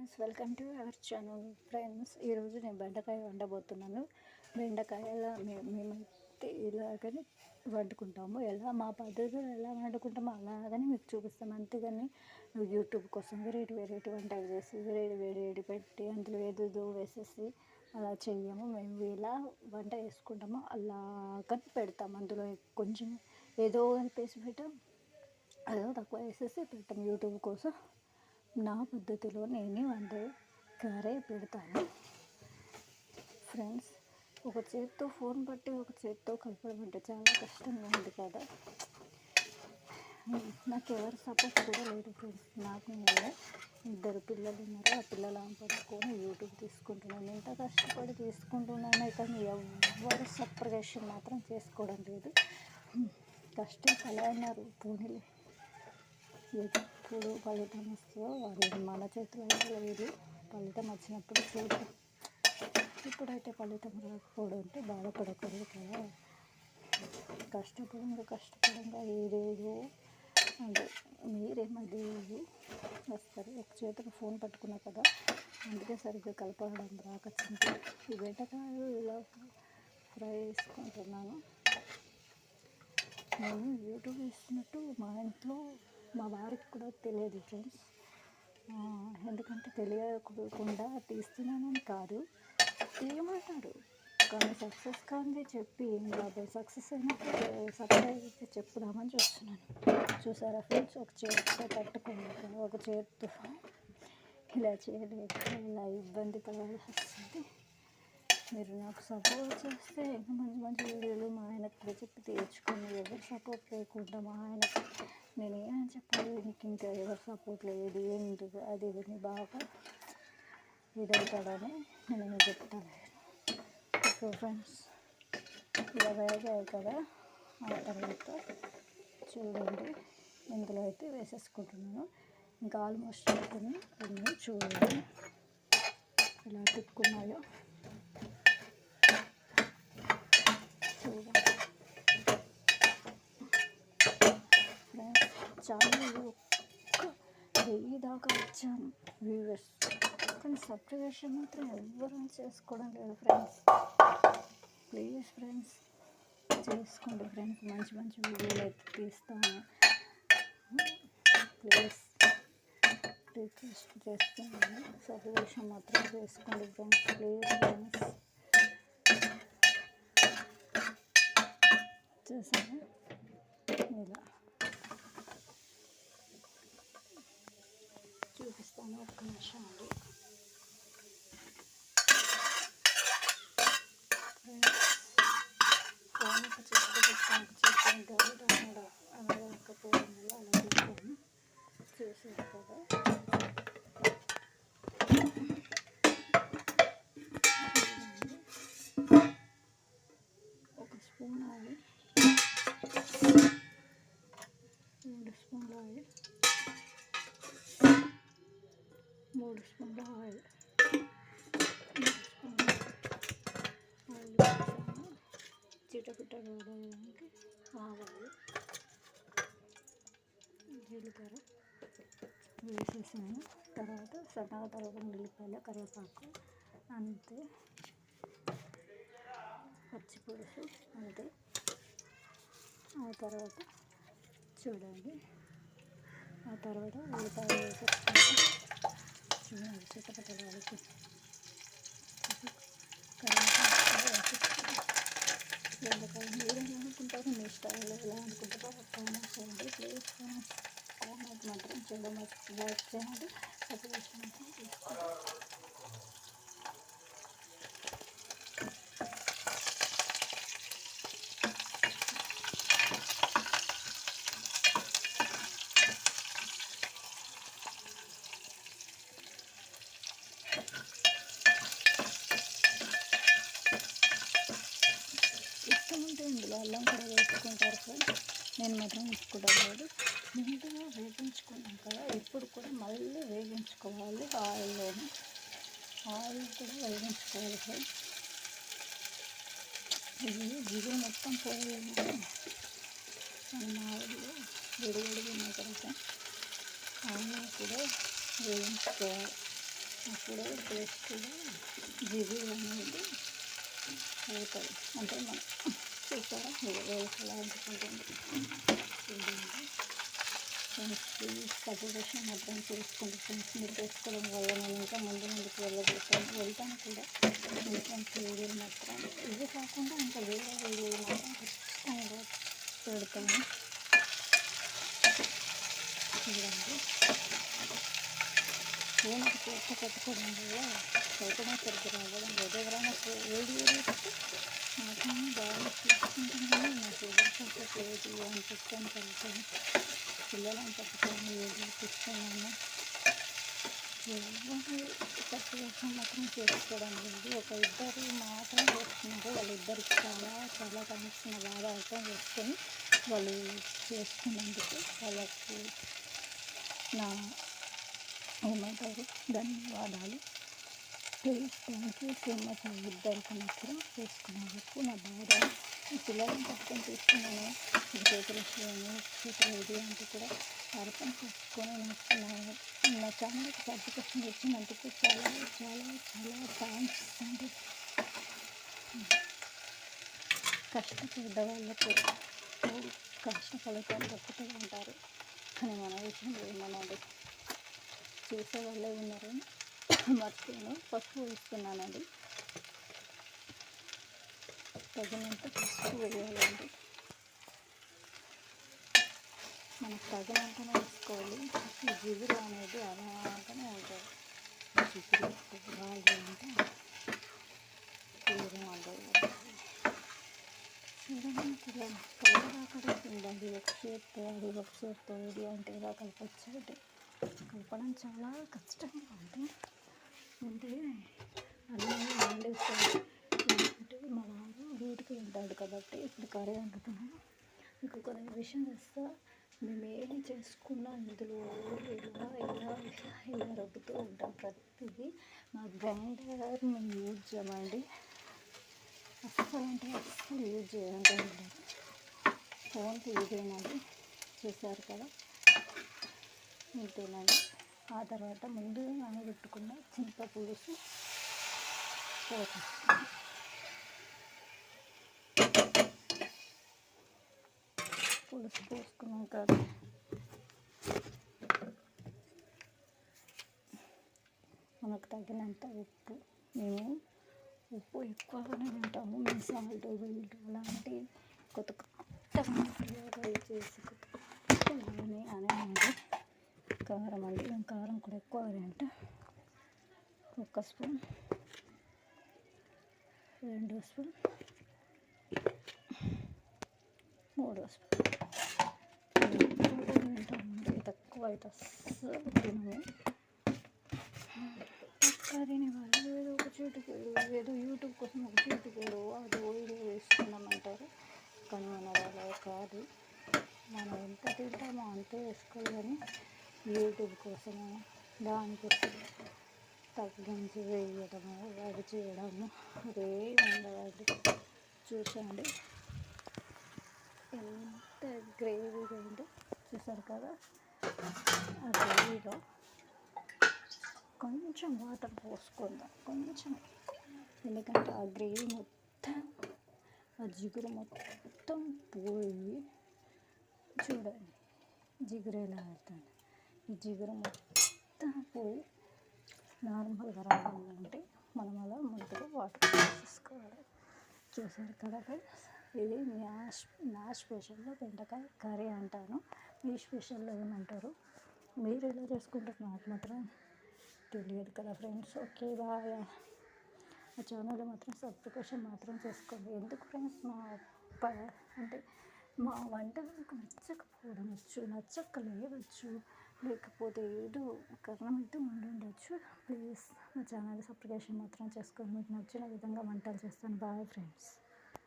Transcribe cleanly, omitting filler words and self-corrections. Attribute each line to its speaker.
Speaker 1: Friends, welcome to our channel. Friends, ఈరోజు నేను బెండకాయ వండబోతున్నాను. బెండకాయ మేమైతే ఇలాగని వండుకుంటాము. ఎలా మా పద్ధతిలో ఎలా వండుకుంటామో అలాగని మీకు చూపిస్తాం. అంతేగాని యూట్యూబ్ కోసం వెరైటీ వంటలు చేసి వేడి పెట్టి అందులో ఏదేదో వేసేసి అలా చెయ్యము. మేము ఇలా వంట చేసుకుంటామో అలాగని పెడతాం. అందులో కొంచెం ఏదో కలిపేసి పెట్టాం, అదో తక్కువ వేసేసి పెట్టాం. యూట్యూబ్ కోసం నా పద్ధతిలో నేను వండే కర్రీ పెడతాను. ఫ్రెండ్స్, ఒక చేత్తో ఫోన్ పట్టి ఒక చేత్తో కలపడం అంటే చాలా కష్టంగా ఉంది కదా. నాకు ఎవరు సపోర్ట్ కూడా లేదు ఫ్రెండ్స్. నాకు నేను 2 పిల్లలు ఉన్నారు. ఆ పిల్లలను పట్టుకొని యూట్యూబ్ తీసుకుంటున్నాను. ఎంత కష్టపడి తీసుకుంటున్నానే కానీ ఎవరు సపరేషన్ మాత్రం చేసుకోవడం లేదు. కష్టం అలా అన్నారు. పోనీలే, ఎప్పుడు ఫలితం వస్తుందో అది మన చేతిలో లేదు. ఫలితం వచ్చినప్పుడు చూద్దాం. ఇప్పుడైతే ఫలితం రాకపోవడంతో బాధపడకూడదు కదా. కష్టపడంగా ఏదేదో అంటే మీరే మధ్య వస్తారు. ఒక చేతికి ఫోన్ పట్టుకున్నా కదా, అందుకే సరిగ్గా కలపడం రాకొచ్చింది. ఈ బెండకాయలు ఇలా ఫ్రై చేసుకుంటున్నాను. నేను యూట్యూబ్ ఇస్తున్నట్టు మా ఇంట్లో మా వారికి కూడా తెలియదు ఫ్రెండ్స్. ఎందుకంటే తెలియకుండా తీస్తున్నానని కాదు, ఏమంటారు కానీ సక్సెస్ కానీ చెప్పి ఏం లాభం. సక్సెస్ అయినప్పుడు సర్ప్రైజ్ అయితే చెప్పుదామని చూస్తున్నాను. చూసారా ఫ్రెండ్స్, ఒక చేతితో పట్టుకోలేక ఒక చేతితో ఇలా చేయలేక ఇలా ఇబ్బంది పడాల్సి వస్తుంది. మీరు నాకు సపోర్ట్ చేస్తే ఇంకా మంచి వీడియోలు మా ఆయనకు కూడా చెప్పి తీర్చుకొని, ఎవరు సపోర్ట్ లేకుండా మా ఆయనకు నేను ఏమని చెప్పాలి, నీకు ఇంకా ఎవరు సపోర్ట్ లేదు ఎందుకు అది ఇది బాగా ఇదవుతాడని నేను చెప్తాను. ఓకే ఫ్రెండ్స్, ఇలా వేగాయి కదా. ఆ తర్వాత చూడండి, ఇందులో అయితే వేసేసుకుంటున్నాను. ఇంకా ఆల్మోస్ట్ అయిపోయినాయి. చూడండి ఇలా తిప్పుకున్నాయో. ఛానల్ 1000 దాకా వచ్చాను వ్యూవర్స్, కానీ సబ్స్క్రిప్షన్ మాత్రం ఎవరు చేసుకోవడం లేదు ఫ్రెండ్స్. ప్లీజ్ ఫ్రెండ్స్, చేసుకోండి ఫ్రెండ్స్. మంచి వీడియోలు అయితే తీస్తాను. ప్లీజ్ రిక్వెస్ట్ చేస్తున్నాను, సబ్స్క్రిప్షన్ మాత్రం చేసుకోండి ఫ్రెండ్స్. ప్లీజ్ ఫ్రెండ్స్, చూసాను ఇలా చూపిస్తాను. ఒక్క నిమిషం అండి. ఫోన్ ఒక చేతితో చెప్పాను అలా రాకపోవడం వల్ల అలా చెప్పాను. చూసారు కదా. ఒక స్పూన్ ఆయిల్, 2 స్పూన్ల ఆయిల్, 3 స్పూన్ల ఆయిల్ వేసాను. చిటపిట వేయడానికి ఆవాలు, జీలకర్ర వేసేసాను. తర్వాత సన్నగా తరిగిన ఉల్లిపాయలు, కరివేపాకు అంతే, పచ్చిపులుసు అంతే. ఆ తర్వాత చూడండి, ఆ తర్వాత ఉల్లిపాయలు వేసేసుకుంటే చిట్టపట్టలు వాళ్ళకి బెండకాయ మీరు ఎలా అనుకుంటారు, మీ స్టైల్లో ఎలా అనుకుంటారో కామెంట్ చేయండి. ప్లీజ్ కామెంట్ మాత్రం చేయడం లైక్ చేయండి. సబ్స్క్రిప్షన్ మాత్రం తీసుకోండి. ఇష్టం ఉంటే ఇందులో అల్లం కూడా వేసుకుంటారు ఫ్రెండ్స్. నేను మాత్రం వేసుకోవడం లేదు. ముందుగా వేగించుకున్నాం కదా, ఇప్పుడు కూడా మళ్ళీ వేగించుకోవాలి. ఆయిల్ కూడా వేగించుకోవాలి ఫ్రెండ్స్. ఇది మొత్తం పోయాలి. మనం ఆయిల్లో విడివిడిగా ఉన్న తర్వాత ఆయిల్ కూడా వేయించుకోవాలి. అప్పుడే టేస్ట్గా జిగురు అనేది అవుతుంది. అంటే మనం చూసారా వేసలా అంటుకుంటుంది. ఫ్రెండ్స్ ప్లీజ్ సబ్స్క్రిప్షన్ మాత్రం చేసుకోండి ఫ్రెండ్స్. మీరు చేసుకోవడం వల్ల నేను ఇంకా ముందుకు వెళ్తాను కూడా. ఫ్రెండ్స్ వీడియోలు మాత్రం ఇవి కాకుండా ఇంకా వేరే వీడియోలు మాత్రం ఖచ్చితంగా పెడతాను. చూడండి, ఫోన్కి చేత పెట్టుకోవడం వల్ల చదువుకోవడం సరిగ్గా రావడం లేదు. ఎవరైనా వీడియో పెట్టి నాకు బాగా చూసుకుంటున్నాను. నాకు ఎవరి సపోర్ట్ లేదు అని చెప్తాను కదా. పిల్లలను పట్టుకొని వీడియో చూస్తున్నాను. ఎవరు సబ్స్క్రిప్షన్ మాత్రం చేసుకోవడం లేదు. ఒక ఇద్దరు మాత్రం చేస్తున్నారు. వాళ్ళిద్దరికి చాలా చాలా థ్యాంక్స్. నా బాధ అర్థం చేసుకొని వాళ్ళు చేసుకున్నందుకు వాళ్ళకు నా ఏమంటారు ధన్యవాదాలు. Please thank you so much. ఇద్దరికి మాత్రం చేసుకున్నందుకు నా బాధ. పిల్లలను పట్టుకొని తీసుకున్నాను. చేతులు ఇది అంటూ కూడా అర్థం చేసుకొని నా ఛానల్కి సబ్స్క్రిప్షన్ ఇచ్చినందుకు చాలా చాలా చాలా థ్యాంక్స్ అండి. కష్టపడ్డ వాళ్ళకు కష్టపడతారు దక్కుతుంది అంటారు, కానీ మన విషయం ఏమన్నది చేసే వాళ్ళే ఉన్నారని మర్చిపోయాను. పసుపు వేస్తున్నానండి. తగినంత పసుపు వేయాలండి. మనకు తగినంతనే వేసుకోవాలి. ఈ జిగురు అనేది అలాగనే ఉంటుంది. జిగురు రాలి అంటే తీరం అనేది చూడడానికి కలర్ ఉందండి. ఒక చేత్తో అది ఒక చేత్తో ఇది అంటే ఇలా కలిపొచ్చేది. కలపడం చాలా కష్టంగా ఉంది. అంటే అన్నీ వండేస్తాడు. అంటే మా వారు డ్యూటీకి వెళ్తాడు కాబట్టి ఇప్పుడు కర్రీ వండుతున్నాను. మీకు కొన్ని విషయం చేస్తా. మేము ఏది చేసుకున్నా ఇందులో ఇలా రుబ్బుతూ ఉంటాం. ప్రతిదీ మా గ్రైండర్ మేము యూజ్ చేయమండి. అస్సలు యూజ్ చేయాలంటే ఉండదు. ఫోన్కి ఇదేనండి. చూసారు కదా, ఇంతేనండి. ఆ తర్వాత ముందు నానబెట్టుకున్న చింతపులుసు పోసేస్తాను. పులుసు పోసుకున్నాక మనకు తగినంత ఉప్పు. మేము ఉప్పు ఎక్కువగానే తింటాము. మేము సాల్ట్ వీల్ట్ అలాంటి కొత్త ప్రయోగాలు చేసి కొత్తగానే అనేది కారం అండి. మేము కారం కూడా ఎక్కువ తింటా. 1 స్పూన్, 2 స్పూన్, 3 స్పూన్ తింటామండి. తక్కువ అయితే అస్సలు తినము. తినే వాళ్ళు ఏదో ఒక చీటికలు, ఏదో యూట్యూబ్ కోసం ఒక చీటికలు అది వీడియో వేసుకున్నామంటారు. కానీ మన అలా కాదు. మనం ఎంత తింటామో అంతే వేసుకోవాలి. కానీ యూట్యూబ్ కోసము దానికోసం తగ్గించి వేయడము అది చేయడము అదేమి ఉండదండి. చూసండి ఎంత గ్రేవీగా ఉందో. చూసారు కదా, ఆ గ్రేవీలో కొంచెం వాటర్ పోసుకుందాం. కొంచెం, ఎందుకంటే ఆ గ్రేవీ మొత్తం ఆ జిగురు మొత్తం పోయి చూడండి జిగురు ఎలా అవుతుంది. ఈ జిగురు మొత్తం పోయి నార్మల్గా రావాలంటే మనం అలా ముందుగా వాటర్ పోసేసుకోవాలి. చూసారు కదా ఫ్రెండ్స్, ఇది నా స్పెషల్లో బెండకాయ కర్రీ అంటాను. మీ స్పెషల్లో ఏమంటారు? మీరు ఎలా చేసుకుంటారు నాకు మాత్రం తెలియదు కదా ఫ్రెండ్స్. Okay bye. ఆ ఛానల్ మాత్రం సబ్స్క్రిప్షన్ మాత్రం చేసుకోండి. ఎందుకు ఫ్రెండ్స్, అంటే మా వంట మీకు నచ్చక లేవచ్చు, లేకపోతే ఏదో కారణం అయితే ఉండుండొచ్చు. ప్లీజ్ మా ఛానల్ సబ్స్క్రిప్షన్ మాత్రం చేసుకోండి. మీకు నచ్చిన విధంగా వంటలు చేస్తాను. Bye friends.